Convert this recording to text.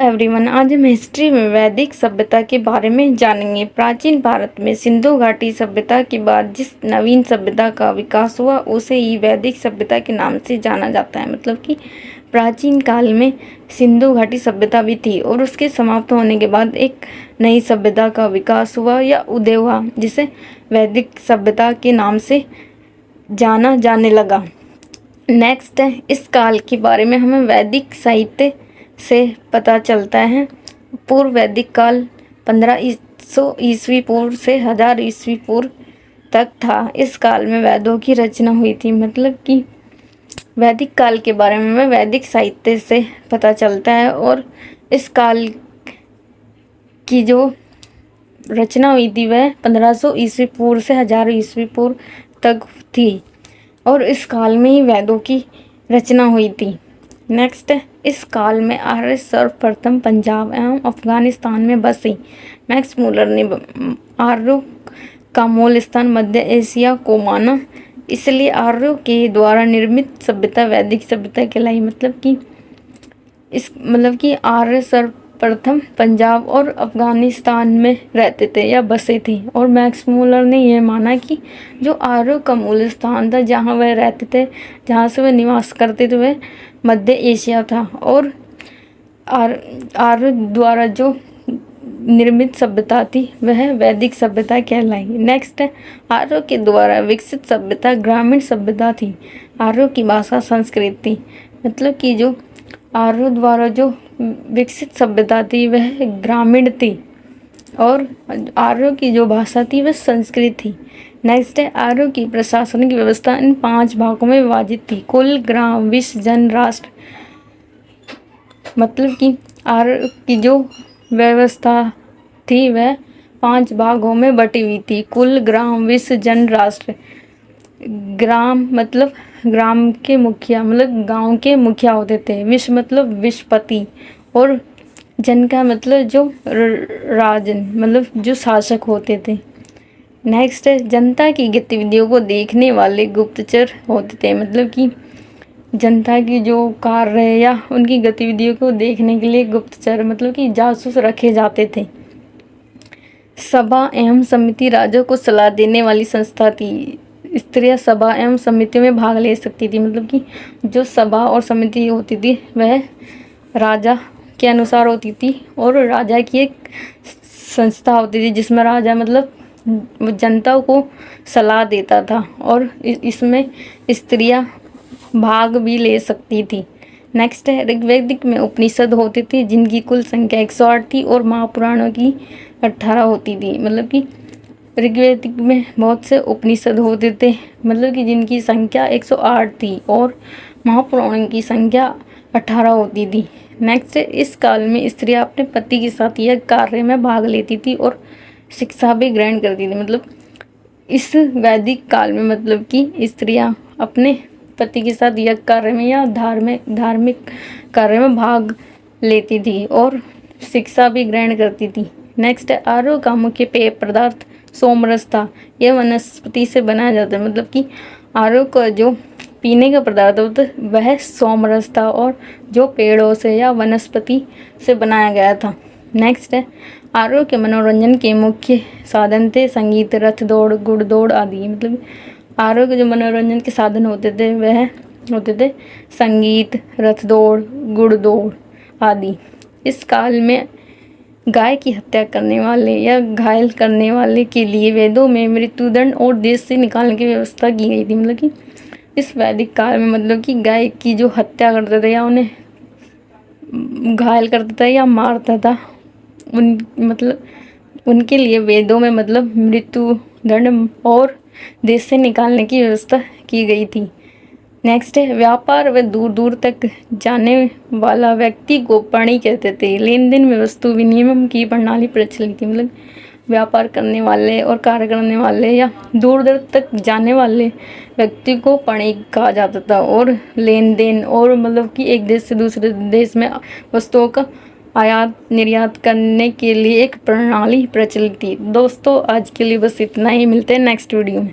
Everyone, आज हम history में वैदिक सभ्यता के बारे में जानेंगे। प्राचीन भारत में सिंधु घाटी सभ्यता के बाद जिस नवीन सभ्यता का विकास हुआ उसे ही वैदिक सभ्यता के नाम से जाना जाता है। मतलब कि प्राचीन काल में सिंधु घाटी सभ्यता भी थी और उसके समाप्त होने के बाद एक नई सभ्यता का विकास हुआ या उदय हुआ, जिसे वैदिक सभ्यता के नाम से जाना जाने लगा। नेक्स्ट है, इस काल के बारे में हमें वैदिक साहित्य से पता चलता है। पूर्व वैदिक काल 1500 ईस्वी पूर्व से 1000 ईस्वी पूर्व तक था। इस काल में वेदों की रचना हुई थी। मतलब कि वैदिक काल के बारे में हमें वैदिक साहित्य से पता चलता है और इस काल की जो रचना हुई थी वह 1500 ईस्वी पूर्व से 1000 ईस्वी पूर्व तक थी और इस काल में ही वेदों की रचना हुई थी। नेक्स्ट है, इस काल में आर्य सर्वप्रथम पंजाब एवं अफगानिस्तान में बसे। मैक्स मूलर ने आर्यों का मूल स्थान मध्य एशिया को माना, इसलिए आर्यों के द्वारा निर्मित सभ्यता वैदिक सभ्यता कहलाई। मतलब कि आर्य सर्वप्रथम पंजाब और अफगानिस्तान में रहते थे या बसे थे और मैक्स मूलर ने यह माना कि जो आर्यों का मूल स्थान था, जहाँ वह रहते थे, जहाँ से वह निवास करते थे, वह मध्य एशिया था और आर्य द्वारा जो निर्मित सभ्यता थी वह वैदिक सभ्यता कहलाई। नेक्स्ट है, आर्यों के द्वारा विकसित सभ्यता ग्रामीण सभ्यता थी। आर्यों की भाषा संस्कृत थी। मतलब कि जो आर्यों द्वारा जो विकसित सभ्यता थी वह ग्रामीण थी और आर्यों की जो भाषा थी वह संस्कृत थी। नेक्स्ट है, आर्यों की प्रशासनिक व्यवस्था इन 5 भागों में विभाजित थी: कुल, ग्राम, विश्व, जन, राष्ट्र। मतलब कि आर्यों की जो व्यवस्था थी वह 5 भागों में बटी हुई थी: कुल, ग्राम, विश्व, जन, राष्ट्र। ग्राम मतलब ग्राम के मुखिया, मतलब गांव के मुखिया होते थे। विश्व मतलब विश्वपति और जन का मतलब जो राजन, मतलब जो शासक होते थे। नेक्स्ट है, जनता की गतिविधियों को देखने वाले गुप्तचर होते थे। मतलब कि जनता की जो कार्य या उनकी गतिविधियों को देखने के लिए गुप्तचर, मतलब कि जासूस रखे जाते थे। सभा एवं समिति राजा को सलाह देने वाली संस्था थी। स्त्रियां सभा एवं समितियों में भाग ले सकती थी। मतलब कि जो सभा और समिति होती थी वह राजा के अनुसार होती थी और राजा की एक संस्था होती थी जिसमें राजा मतलब जनता को सलाह देता था और इसमें स्त्रियां भाग भी ले सकती थी। नेक्स्ट है, ऋग्वेदिक में उपनिषद होते थे जिनकी कुल संख्या 108 थी और महापुराणों की 18 होती थी। मतलब कि ऋग्वेदिक में बहुत से उपनिषद होते थे, मतलब कि जिनकी संख्या 108 थी और महापुराणों की संख्या 18 होती थी। नेक्स्ट है, इस काल में स्त्रियां अपने पति के साथ यह कार्य में भाग लेती थी और शिक्षा भी ग्रहण करती थी। मतलब इस वैदिक काल में मतलब कि स्त्रियां अपने पति के साथ यज्ञ कार्य में या धार्मिक कार्य में भाग लेती थी और शिक्षा भी ग्रहण करती थी। नेक्स्ट है, आर्यों का मुख्य पेय पदार्थ सोमरस था। यह वनस्पति से बनाया जाता है। मतलब कि आर्यों का जो पीने का पदार्थ होता है वह सोमरस था और जो पेड़ों से या वनस्पति से बनाया गया था। नेक्स्ट है, आर्यों के मनोरंजन के मुख्य साधन थे संगीत, रथ दौड़, गुड़ दौड़ आदि। मतलब आर्यों के जो मनोरंजन के साधन होते थे वह होते थे संगीत, रथ दौड़, गुड़ दौड़ आदि। इस काल में गाय की हत्या करने वाले या घायल करने वाले के लिए वेदों में मृत्युदंड और देश से निकालने की व्यवस्था की गई थी। मतलब कि इस वैदिक काल में मतलब कि गाय की जो हत्या करते थे या उन्हें घायल करता था या मारता था, उनके लिए वेदों में मतलब मृत्यु दंड और देश से निकालने की व्यवस्था की गई थी। नेक्स्ट है, व्यापार व दूर दूर तक जाने वाला व्यक्ति को पणी कहते थे। लेन देन में वस्तु विनिमय की प्रणाली प्रचलित थी। मतलब व्यापार करने वाले और कार्य करने वाले या दूर दूर तक जाने वाले व्यक्ति को पणी कहा जाता था और लेन देन और मतलब कि एक देश से दूसरे देश में वस्तुओं का आयात निर्यात करने के लिए एक प्रणाली प्रचलित थी। दोस्तों, आज के लिए बस इतना ही। मिलते हैं नेक्स्ट वीडियो में।